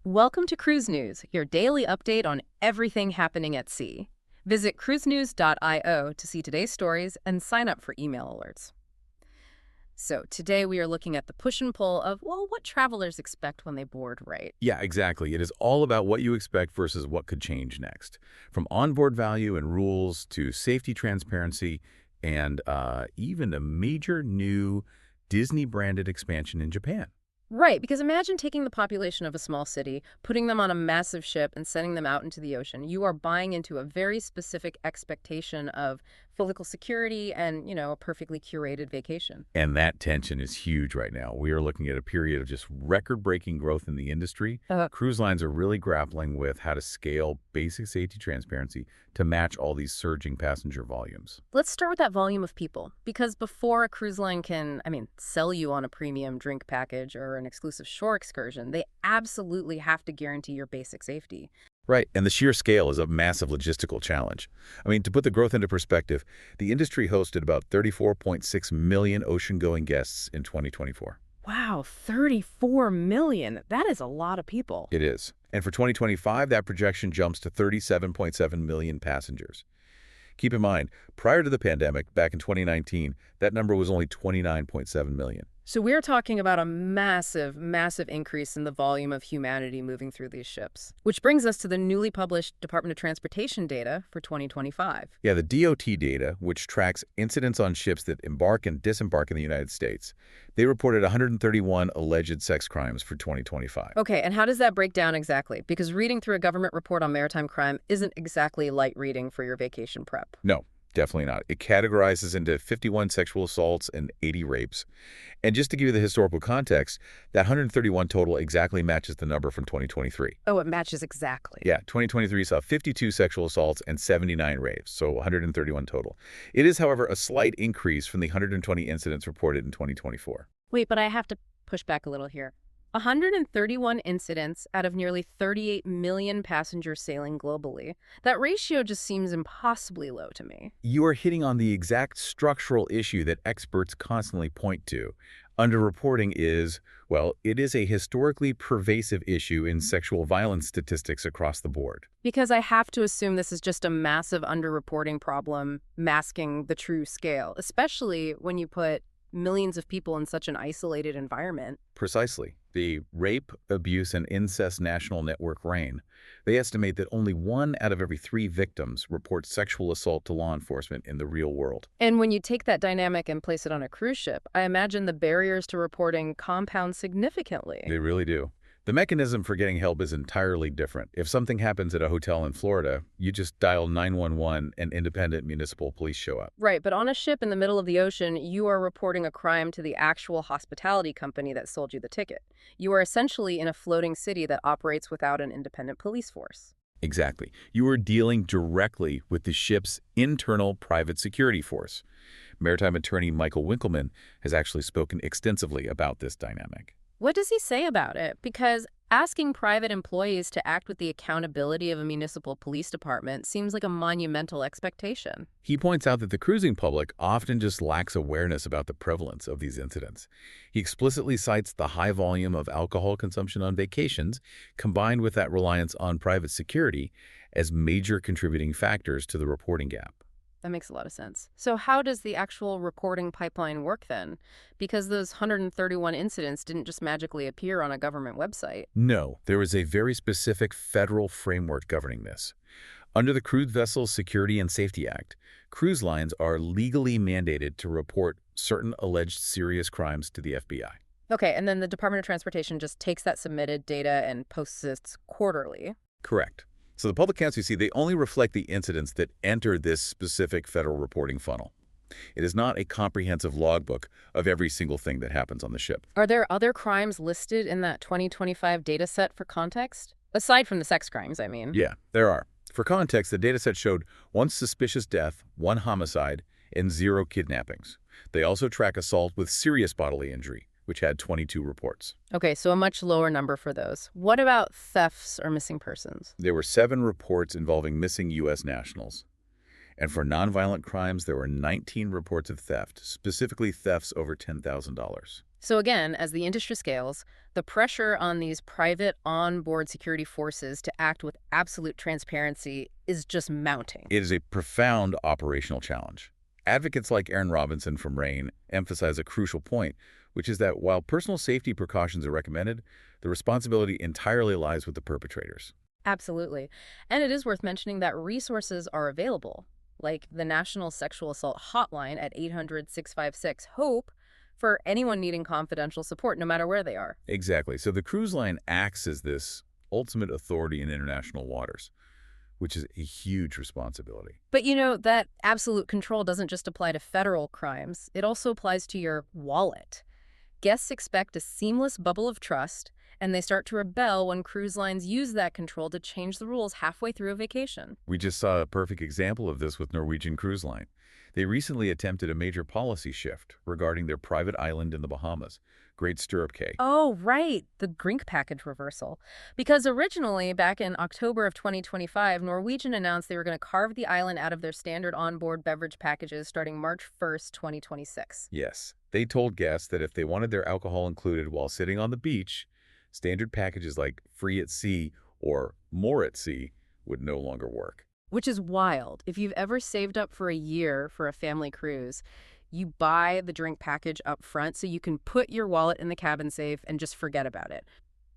Welcome to Cruise News, your daily update on everything happening at sea. Visit cruisenews.io to see today's stories and sign up for email alerts. So today we are looking at the push and pull of, well, what travelers expect when they board, right? Yeah, exactly. It is all about what you expect versus what could change next. From onboard value and rules to safety transparency and even a major new Disney-branded expansion in Japan. Right, because imagine taking the population of a small city, putting them on a massive ship, and sending them out into the ocean. You are buying into a very specific expectation of physical security and, a perfectly curated vacation. And that tension is huge right now. We are looking at a period of just record-breaking growth in the industry. Cruise lines are really grappling with how to scale basic safety transparency to match all these surging passenger volumes. Let's start with that volume of people, because before a cruise line can, sell you on a premium drink package or an exclusive shore excursion, they absolutely have to guarantee your basic safety. Right, and the sheer scale is a massive logistical challenge. To put the growth into perspective, the industry hosted about 34.6 million ocean-going guests in 2024. Wow, 34 million. That is a lot of people. It is. And for 2025, that projection jumps to 37.7 million passengers. Keep in mind, prior to the pandemic, back in 2019, that number was only 29.7 million. So we're talking about a massive, massive increase in the volume of humanity moving through these ships. Which brings us to the newly published Department of Transportation data for 2025. Yeah, the DOT data, which tracks incidents on ships that embark and disembark in the United States, they reported 131 alleged sex crimes for 2025. Okay, and how does that break down exactly? Because reading through a government report on maritime crime isn't exactly light reading for your vacation prep. No. Definitely not. It categorizes into 51 sexual assaults and 80 rapes. And just to give you the historical context, that 131 total exactly matches the number from 2023. Oh, it matches exactly. Yeah, 2023 saw 52 sexual assaults and 79 rapes, so 131 total. It is, however, a slight increase from the 120 incidents reported in 2024. Wait, but I have to push back a little here. 131 incidents out of nearly 38 million passengers sailing globally. That ratio just seems impossibly low to me. You are hitting on the exact structural issue that experts constantly point to. Underreporting is, well, it is a historically pervasive issue in sexual violence statistics across the board. Because I have to assume this is just a massive underreporting problem masking the true scale, especially when you put millions of people in such an isolated environment. Precisely. The Rape, Abuse, and Incest National Network, RAIN, they estimate that only 1 out of every 3 victims report sexual assault to law enforcement in the real world. And when you take that dynamic and place it on a cruise ship, I imagine the barriers to reporting compound significantly. They really do. The mechanism for getting help is entirely different. If something happens at a hotel in Florida, you just dial 911 and independent municipal police show up. Right, but on a ship in the middle of the ocean, you are reporting a crime to the actual hospitality company that sold you the ticket. You are essentially in a floating city that operates without an independent police force. Exactly. You are dealing directly with the ship's internal private security force. Maritime attorney Michael Winkleman has actually spoken extensively about this dynamic. What does he say about it? Because asking private employees to act with the accountability of a municipal police department seems like a monumental expectation. He points out that the cruising public often just lacks awareness about the prevalence of these incidents. He explicitly cites the high volume of alcohol consumption on vacations, combined with that reliance on private security, as major contributing factors to the reporting gap. That makes a lot of sense. So how does the actual reporting pipeline work then? Because those 131 incidents didn't just magically appear on a government website. No, there is a very specific federal framework governing this. Under the Cruise Vessel Security and Safety Act, cruise lines are legally mandated to report certain alleged serious crimes to the FBI. Okay, and then the Department of Transportation just takes that submitted data and posts it quarterly. Correct. So the public counts you see, they only reflect the incidents that enter this specific federal reporting funnel. It is not a comprehensive logbook of every single thing that happens on the ship. Are there other crimes listed in that 2025 data set for context? Aside from the sex crimes, I mean. Yeah, there are. For context, the data set showed 1 suspicious death, 1 homicide, and 0 kidnappings. They also track assault with serious bodily injury, which had 22 reports. Okay, so a much lower number for those. What about thefts or missing persons? There were 7 reports involving missing U.S. nationals. And for nonviolent crimes, there were 19 reports of theft, specifically thefts over $10,000. So again, as the industry scales, the pressure on these private onboard security forces to act with absolute transparency is just mounting. It is a profound operational challenge. Advocates like Aaron Robinson from RAIN emphasize a crucial point, which is that while personal safety precautions are recommended, the responsibility entirely lies with the perpetrators. Absolutely. And it is worth mentioning that resources are available, like the National Sexual Assault Hotline at 800-656-HOPE for anyone needing confidential support, no matter where they are. Exactly. So the cruise line acts as this ultimate authority in international waters, which is a huge responsibility. But you know, that absolute control doesn't just apply to federal crimes. It also applies to your wallet. Guests expect a seamless bubble of trust, and they start to rebel when cruise lines use that control to change the rules halfway through a vacation. We just saw a perfect example of this with Norwegian Cruise Line. They recently attempted a major policy shift regarding their private island in the Bahamas, Great Stirrup Cay. Oh, right, the drink package reversal. Because originally, back in October of 2025, Norwegian announced they were going to carve the island out of their standard onboard beverage packages starting March 1st, 2026. Yes, they told guests that if they wanted their alcohol included while sitting on the beach, standard packages like free at sea or more at sea would no longer work. Which is wild. If you've ever saved up for a year for a family cruise, you buy the drink package up front so you can put your wallet in the cabin safe and just forget about it.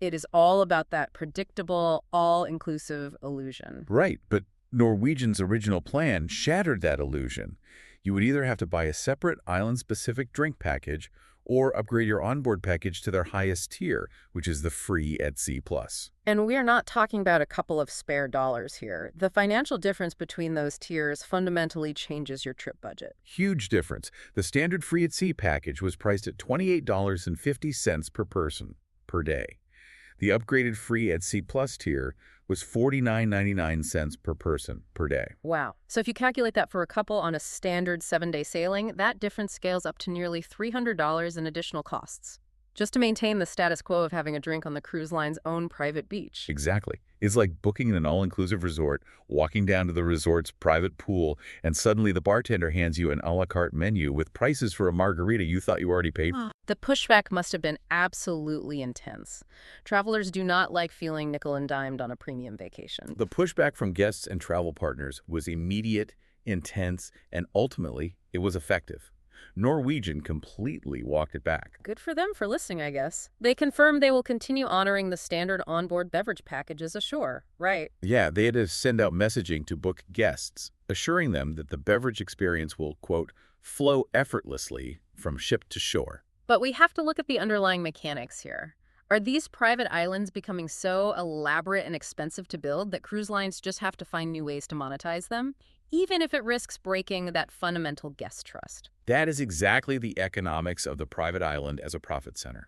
It is all about that predictable, all-inclusive illusion. Right, but Norwegian's original plan shattered that illusion. You would either have to buy a separate island-specific drink package or upgrade your onboard package to their highest tier, which is the free at Sea Plus. And we are not talking about a couple of spare dollars here. The financial difference between those tiers fundamentally changes your trip budget. Huge difference. The standard free at sea package was priced at $28.50 per person per day. The upgraded free at Sea Plus tier was $49.99 per person per day. Wow. So if you calculate that for a couple on a standard 7-day sailing, that difference scales up to nearly $300 in additional costs, just to maintain the status quo of having a drink on the cruise line's own private beach. Exactly. It's like booking an all-inclusive resort, walking down to the resort's private pool, and suddenly the bartender hands you an a la carte menu with prices for a margarita you thought you already paid for. The pushback must have been absolutely intense. Travelers do not like feeling nickel and dimed on a premium vacation. The pushback from guests and travel partners was immediate, intense, and ultimately, it was effective. Norwegian completely walked it back. Good for them for listening, I guess. They confirmed they will continue honoring the standard onboard beverage packages ashore, right? Yeah, they had to send out messaging to book guests, assuring them that the beverage experience will, quote, flow effortlessly from ship to shore. But we have to look at the underlying mechanics here. Are these private islands becoming so elaborate and expensive to build that cruise lines just have to find new ways to monetize them, even if it risks breaking that fundamental guest trust? That is exactly the economics of the private island as a profit center.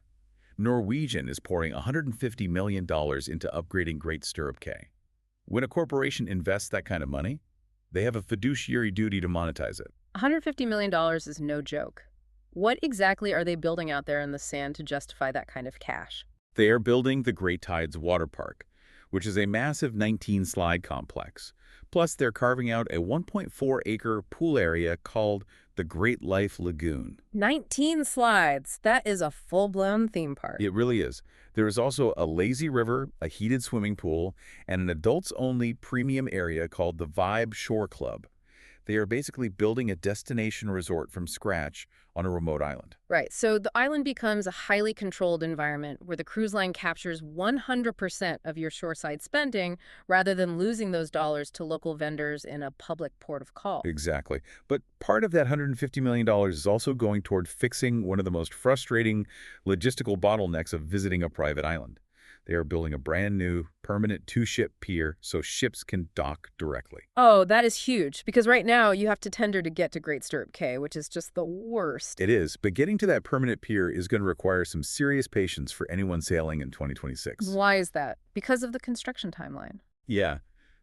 Norwegian is pouring $150 million into upgrading Great Stirrup Cay. When a corporation invests that kind of money, they have a fiduciary duty to monetize it. $150 million is no joke. What exactly are they building out there in the sand to justify that kind of cash? They are building the Great Tides Water Park, which is a massive 19-slide complex. Plus, they're carving out a 1.4-acre pool area called the Great Life Lagoon. 19 slides. That is a full-blown theme park. It really is. There is also a lazy river, a heated swimming pool, and an adults-only premium area called the Vibe Shore Club. They are basically building a destination resort from scratch on a remote island. Right, so the island becomes a highly controlled environment where the cruise line captures 100% of your shoreside spending rather than losing those dollars to local vendors in a public port of call. Exactly. But part of that $150 million is also going toward fixing one of the most frustrating logistical bottlenecks of visiting a private island. They are building a brand new, permanent 2-ship pier so ships can dock directly. Oh, that is huge, because right now you have to tender to get to Great Stirrup Cay, which is just the worst. It is, but getting to that permanent pier is going to require some serious patience for anyone sailing in 2026. Why is that? Because of the construction timeline. Yeah.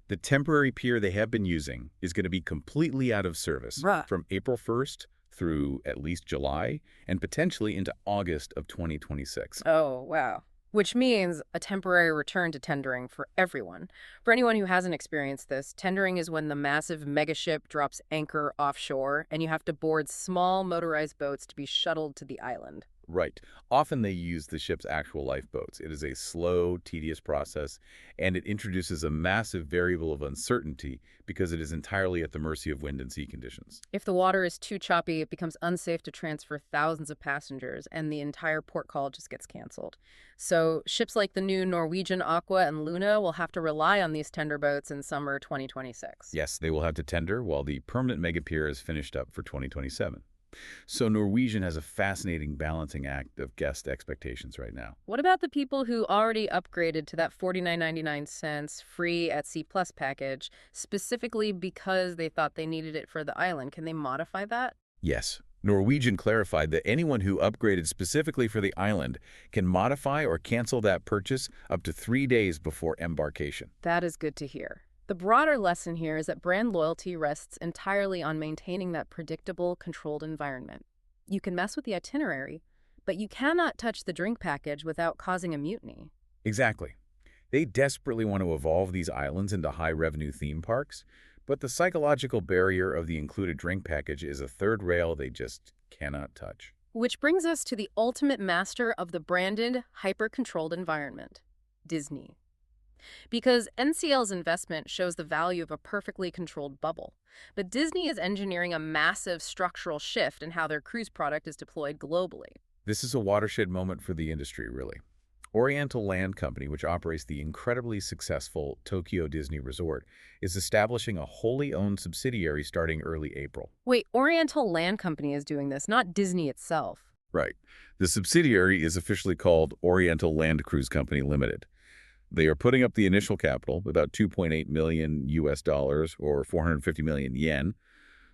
The temporary pier they have been using is going to be completely out of service from April 1st through at least July and potentially into August of 2026. Oh, wow. Which means a temporary return to tendering for everyone. For anyone who hasn't experienced this, tendering is when the massive megaship drops anchor offshore and you have to board small motorized boats to be shuttled to the island. Right. Often they use the ship's actual lifeboats. It is a slow, tedious process, and it introduces a massive variable of uncertainty because it is entirely at the mercy of wind and sea conditions. If the water is too choppy, it becomes unsafe to transfer thousands of passengers, and the entire port call just gets canceled. So ships like the new Norwegian Aqua and Luna will have to rely on these tender boats in summer 2026. Yes, they will have to tender while the permanent mega pier is finished up for 2027. So Norwegian has a fascinating balancing act of guest expectations right now. What about the people who already upgraded to that $49.99 free at C Plus package specifically because they thought they needed it for the island? Can they modify that? Yes, Norwegian clarified that anyone who upgraded specifically for the island can modify or cancel that purchase up to 3 days before embarkation. That is good to hear. The broader lesson here is that brand loyalty rests entirely on maintaining that predictable, controlled environment. You can mess with the itinerary, but you cannot touch the drink package without causing a mutiny. Exactly. They desperately want to evolve these islands into high-revenue theme parks, but the psychological barrier of the included drink package is a third rail they just cannot touch. Which brings us to the ultimate master of the branded, hyper-controlled environment, Disney. Because NCL's investment shows the value of a perfectly controlled bubble. But Disney is engineering a massive structural shift in how their cruise product is deployed globally. This is a watershed moment for the industry, really. Oriental Land Company, which operates the incredibly successful Tokyo Disney Resort, is establishing a wholly owned subsidiary starting early April. Wait, Oriental Land Company is doing this, not Disney itself. Right. The subsidiary is officially called Oriental Land Cruise Company Limited. They are putting up the initial capital, about 2.8 million US dollars or 450 million yen.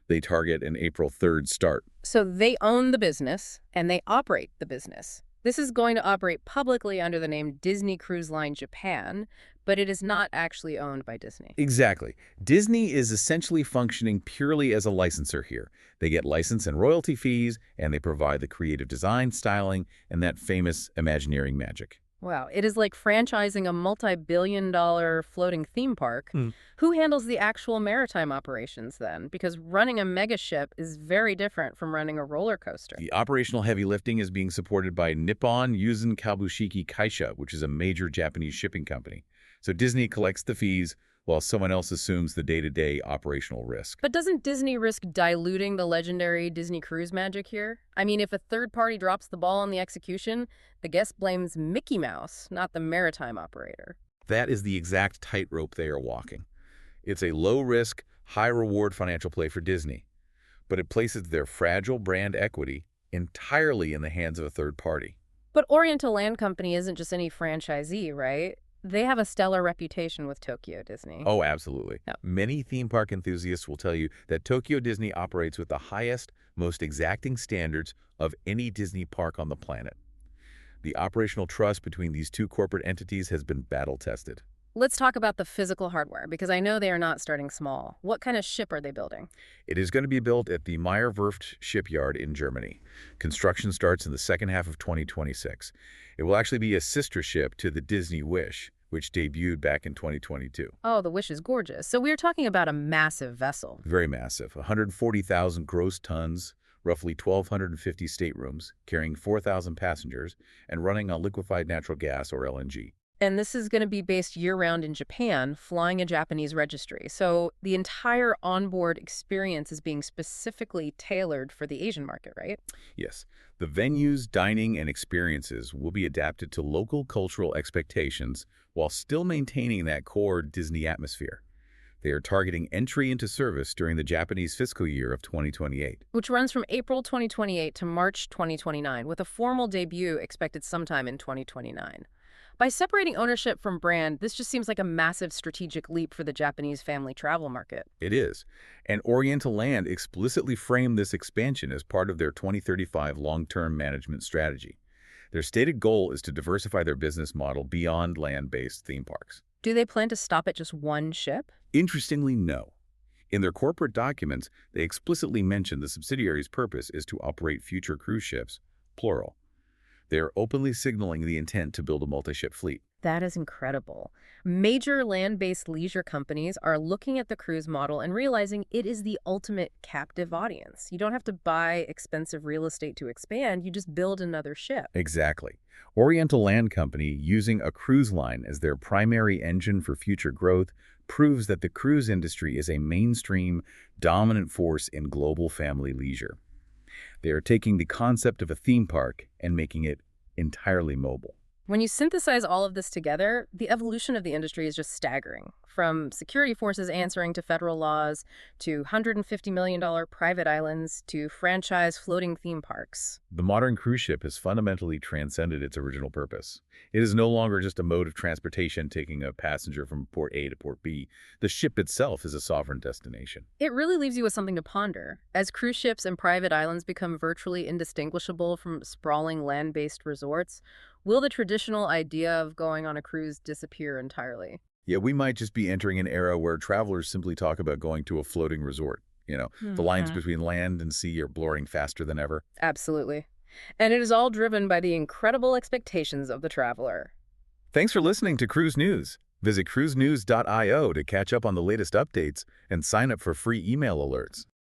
They target an April 3rd start. So they own the business, and they operate the business. This is going to operate publicly under the name Disney Cruise Line Japan, but it is not actually owned by Disney. Exactly. Disney is essentially functioning purely as a licensor here. They get license and royalty fees, and they provide the creative design, styling, and that famous Imagineering magic. Wow, it is like franchising a multi-billion-dollar floating theme park. Who handles the actual maritime operations then? Because running a megaship is very different from running a roller coaster. The operational heavy lifting is being supported by Nippon Yuzen Kabushiki Kaisha, which is a major Japanese shipping company. So Disney collects the fees while someone else assumes the day-to-day operational risk. But doesn't Disney risk diluting the legendary Disney cruise magic here? I mean, if a third party drops the ball on the execution, the guest blames Mickey Mouse, not the maritime operator. That is the exact tightrope they are walking. It's a low-risk, high-reward financial play for Disney, but it places their fragile brand equity entirely in the hands of a third party. But Oriental Land Company isn't just any franchisee, right? They have a stellar reputation with Tokyo Disney. Oh, absolutely. Yep. Many theme park enthusiasts will tell you that Tokyo Disney operates with the highest, most exacting standards of any Disney park on the planet. The operational trust between these two corporate entities has been battle-tested. Let's talk about the physical hardware, because I know they are not starting small. What kind of ship are they building? It is going to be built at the Meyer-Werft shipyard in Germany. Construction starts in the second half of 2026. It will actually be a sister ship to the Disney Wish, which debuted back in 2022. Oh, the Wish is gorgeous. So we're talking about a massive vessel. Very massive. 140,000 gross tons, roughly 1,250 staterooms, carrying 4,000 passengers, and running on liquefied natural gas, or LNG. And this is going to be based year-round in Japan, flying a Japanese registry. So the entire onboard experience is being specifically tailored for the Asian market, right? Yes. The venues, dining, and experiences will be adapted to local cultural expectations while still maintaining that core Disney atmosphere. They are targeting entry into service during the Japanese fiscal year of 2028. Which runs from April 2028 to March 2029, with a formal debut expected sometime in 2029. By separating ownership from brand, this just seems like a massive strategic leap for the Japanese family travel market. It is. And Oriental Land explicitly framed this expansion as part of their 2035 long-term management strategy. Their stated goal is to diversify their business model beyond land-based theme parks. Do they plan to stop at just one ship? Interestingly, no. In their corporate documents, they explicitly mention the subsidiary's purpose is to operate future cruise ships, plural. They are openly signaling the intent to build a multi-ship fleet. That is incredible. Major land-based leisure companies are looking at the cruise model and realizing it is the ultimate captive audience. You don't have to buy expensive real estate to expand, you just build another ship. Exactly. Oriental Land Company, using a cruise line as their primary engine for future growth, proves that the cruise industry is a mainstream, dominant force in global family leisure. They are taking the concept of a theme park and making it entirely mobile. When you synthesize all of this together, the evolution of the industry is just staggering. From security forces answering to federal laws, to $150 million private islands, to franchise floating theme parks. The modern cruise ship has fundamentally transcended its original purpose. It is no longer just a mode of transportation taking a passenger from port A to port B. The ship itself is a sovereign destination. It really leaves you with something to ponder. As cruise ships and private islands become virtually indistinguishable from sprawling land-based resorts, will the traditional idea of going on a cruise disappear entirely? Yeah, we might just be entering an era where travelers simply talk about going to a floating resort. The lines between land and sea are blurring faster than ever. Absolutely. And it is all driven by the incredible expectations of the traveler. Thanks for listening to Cruise News. Visit cruisenews.io to catch up on the latest updates and sign up for free email alerts.